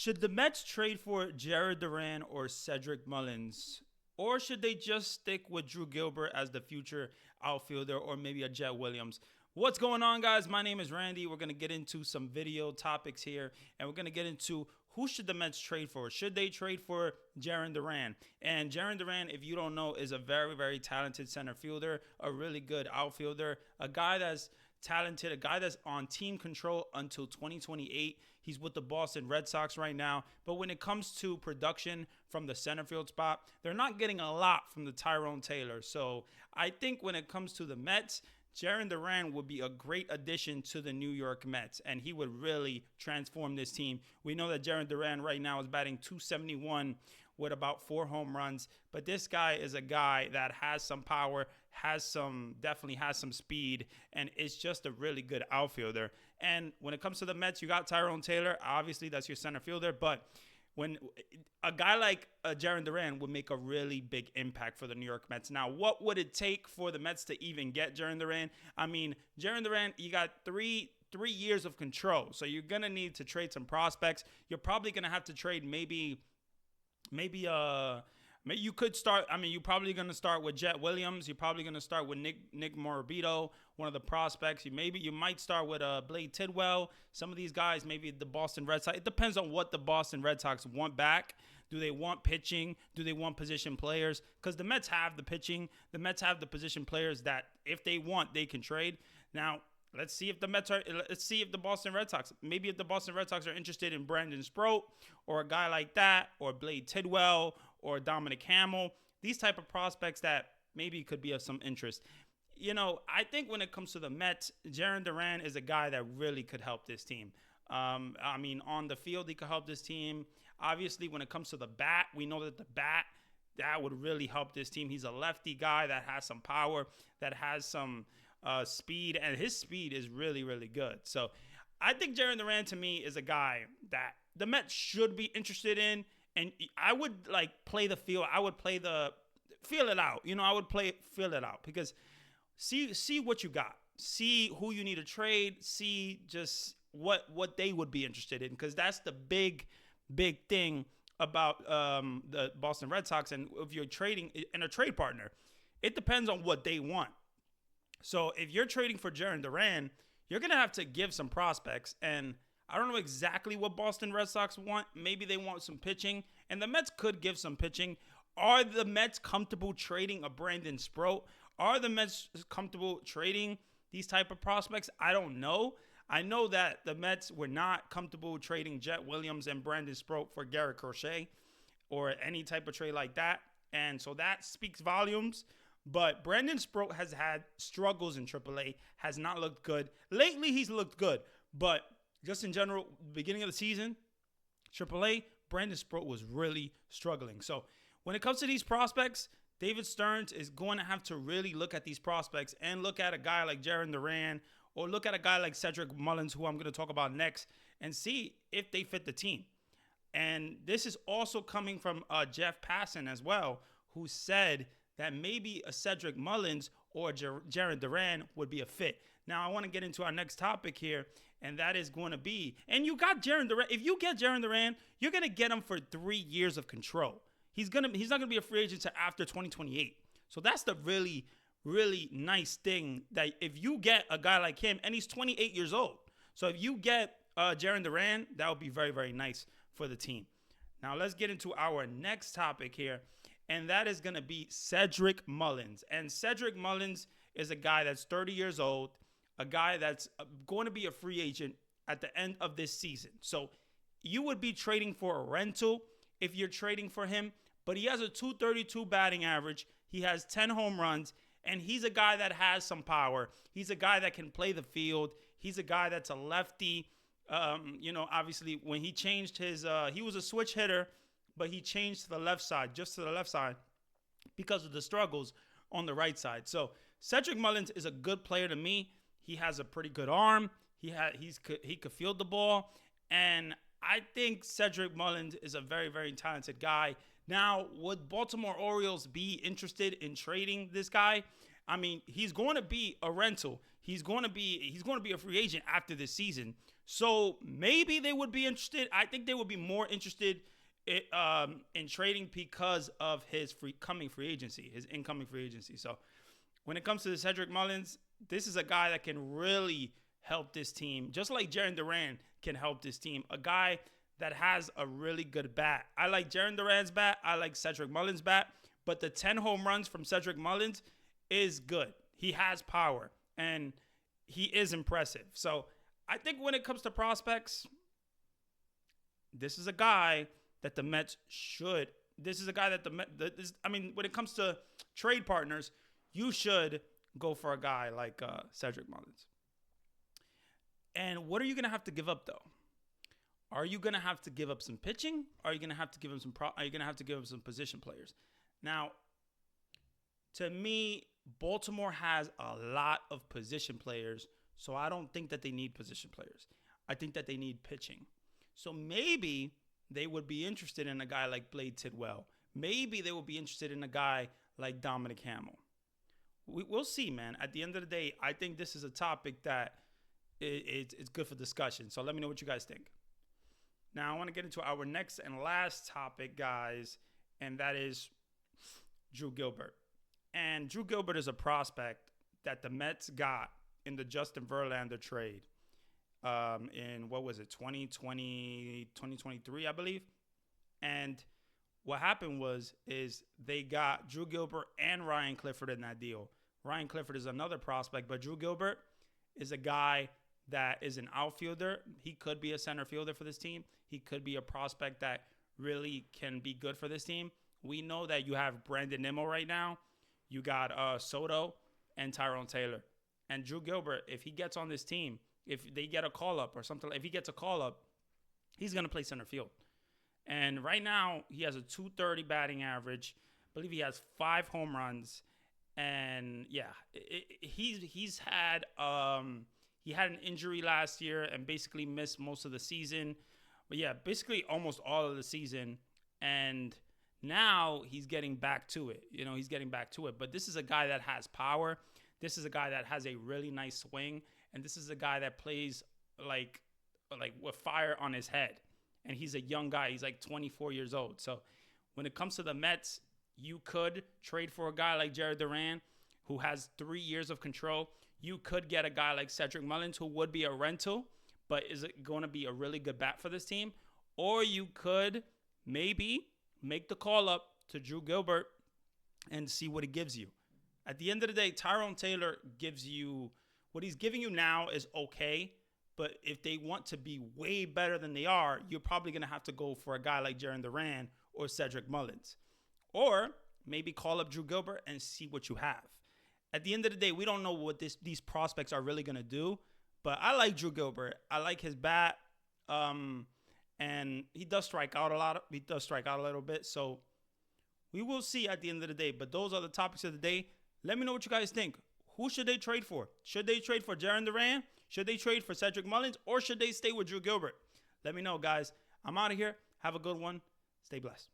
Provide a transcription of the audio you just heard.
Should the Mets trade for Jarren Duran or Cedric Mullins? Or should they just stick with Drew Gilbert as the future outfielder or maybe a Jet Williams? What's going on, guys? My name is Randy. We're going to get into some video topics here, and we're going to get into who should the Mets trade for? Should they trade for Jarren Duran? And Jarren Duran, if you don't know, is a very, very talented center fielder, a really good outfielder, a guy that's talented, a guy that's on team control until 2028. He's with the Boston Red Sox right now. But when it comes to production from the center field spot, they're not getting a lot from the Tyrone Taylor. So I think when it comes to the Mets, Jarren Duran would be a great addition to the New York Mets, and he would really transform this team. We know that Jarren Duran right now is batting .271 with about 4 home runs, but this guy is a guy that has some power, definitely has some speed, and is just a really good outfielder. And when it comes to the Mets, you got Tyrone Taylor. Obviously, that's your center fielder, but when a guy like Jarren Duran would make a really big impact for the New York Mets. Now, what would it take for the Mets to even get Jarren Duran? I mean, Jarren Duran, you got three years of control, so you're gonna need to trade some prospects. You're probably gonna have to trade maybe you could start. I mean, you're probably going to start with Jet Williams. You're probably going to start with Nick Morabito, one of the prospects. You might start with Blade Tidwell. Some of these guys, maybe the Boston Red Sox. It depends on what the Boston Red Sox want back. Do they want pitching? Do they want position players? Because the Mets have the pitching. The Mets have the position players that, if they want, they can trade. Now, let's see if the Boston Red Sox, maybe if the Boston Red Sox are interested in Brandon Sproat or a guy like that, or Blade Tidwell or Dominic Hamill, these type of prospects that maybe could be of some interest. You know, I think when it comes to the Mets, Jarren Duran is a guy that really could help this team. I mean, on the field, he could help this team. Obviously, when it comes to the bat, we know that the bat, that would really help this team. He's a lefty guy that has some power, that has some speed, and his speed is really, really good. So I think Jarren Duran, to me, is a guy that the Mets should be interested in, and I would play the field. I would play feel it out. You know, I would feel it out, because see what you got. See who you need to trade. See just what they would be interested in, because that's the big thing about the Boston Red Sox. And if you're trading in a trade partner, it depends on what they want. So if you're trading for Jarren Duran, you're going to have to give some prospects. And I don't know exactly what Boston Red Sox want. Maybe they want some pitching, and the Mets could give some pitching. Are the Mets comfortable trading a Brandon Sproat? Are the Mets comfortable trading these type of prospects? I don't know. I know that the Mets were not comfortable trading Jet Williams and Brandon Sproat for Garrett Crochet or any type of trade like that. And so that speaks volumes. But Brandon Sproat has had struggles in AAA, has not looked good. Lately, he's looked good. But just in general, beginning of the season, AAA, Brandon Sproat was really struggling. So when it comes to these prospects, David Stearns is going to have to really look at these prospects and look at a guy like Jarren Duran, or look at a guy like Cedric Mullins, who I'm going to talk about next, and see if they fit the team. And this is also coming from Jeff Passan as well, who said that maybe a Cedric Mullins or Jarren Duran would be a fit. Now, I want to get into our next topic here, and that is going to be, and you got Jarren Duran. If you get Jarren Duran, you're going to get him for 3 years of control. He's not going to be a free agent until after 2028. So that's the really, really nice thing, that if you get a guy like him, and he's 28 years old. So if you get Jarren Duran, that would be very, very nice for the team. Now, let's get into our next topic here, and that is going to be Cedric Mullins. And Cedric Mullins is a guy that's 30 years old, a guy that's going to be a free agent at the end of this season. So you would be trading for a rental if you're trading for him, but he has a .232 batting average. He has 10 home runs, and he's a guy that has some power. He's a guy that can play the field. He's a guy that's a lefty. Obviously, when he changed he was a switch hitter, but he changed to the left side, just to the left side, because of the struggles on the right side. So Cedric Mullins is a good player to me. He has a pretty good arm. He could field the ball, and I think Cedric Mullins is a very, very talented guy. Now, would Baltimore Orioles be interested in trading this guy? I mean, he's going to be a rental. He's going to be a free agent after this season. So maybe they would be interested. I think they would be more interested in trading because of his incoming free agency. So when it comes to Cedric Mullins, this is a guy that can really help this team, just like Jarren Duran can help this team. A guy that has a really good bat. I like Jarren Duran's bat. I like Cedric Mullins' bat. But the 10 home runs from Cedric Mullins is good. He has power, and he is impressive. So I think when it comes to prospects, this is a guy that the Mets should. This is a guy that the Mets. When it comes to trade partners, you should go for a guy like Cedric Mullins. And what are you gonna have to give up though? Are you gonna have to give up some pitching? Are you gonna have to give him Are you gonna have to give him some position players? Now, to me, Baltimore has a lot of position players, so I don't think that they need position players. I think that they need pitching. So maybe they would be interested in a guy like Blade Tidwell. Maybe they would be interested in a guy like Dominic Hamill. We'll see, man. At the end of the day, I think this is a topic that it's good for discussion. So let me know what you guys think. Now, I want to get into our next and last topic, guys, and that is Drew Gilbert. And Drew Gilbert is a prospect that the Mets got in the Justin Verlander trade in, 2023, I believe. And what happened is they got Drew Gilbert and Ryan Clifford in that deal. Ryan Clifford is another prospect, but Drew Gilbert is a guy that is an outfielder. He could be a center fielder for this team. He could be a prospect that really can be good for this team. We know that you have Brandon Nimmo right now. You got Soto and Tyrone Taylor. And Drew Gilbert, if he gets on this team, if they get a call-up or something, if he gets a call-up, he's going to play center field. And right now, he has a .230 batting average. I believe he has 5 home runs. And, yeah, he's had he had an injury last year and basically missed most of the season. But, yeah, basically almost all of the season. And now he's getting back to it. He's getting back to it. But this is a guy that has power. This is a guy that has a really nice swing. And this is a guy that plays like with fire on his head. And he's a young guy. He's like 24 years old. So when it comes to the Mets, you could trade for a guy like Jarren Duran, who has 3 years of control. You could get a guy like Cedric Mullins, who would be a rental, but is going to be a really good bat for this team. Or you could maybe make the call up to Drew Gilbert and see what he gives you. At the end of the day, Tyrone Taylor gives you what he's giving you now is okay. But if they want to be way better than they are, you're probably going to have to go for a guy like Jarren Duran or Cedric Mullins. Or maybe call up Drew Gilbert and see what you have. At the end of the day, we don't know what these prospects are really going to do. But I like Drew Gilbert. I like his bat. And he does strike out a lot. He does strike out a little bit. So we will see at the end of the day. But those are the topics of the day. Let me know what you guys think. Who should they trade for? Should they trade for Jarren Duran? Should they trade for Cedric Mullins? Or should they stay with Drew Gilbert? Let me know, guys. I'm out of here. Have a good one. Stay blessed.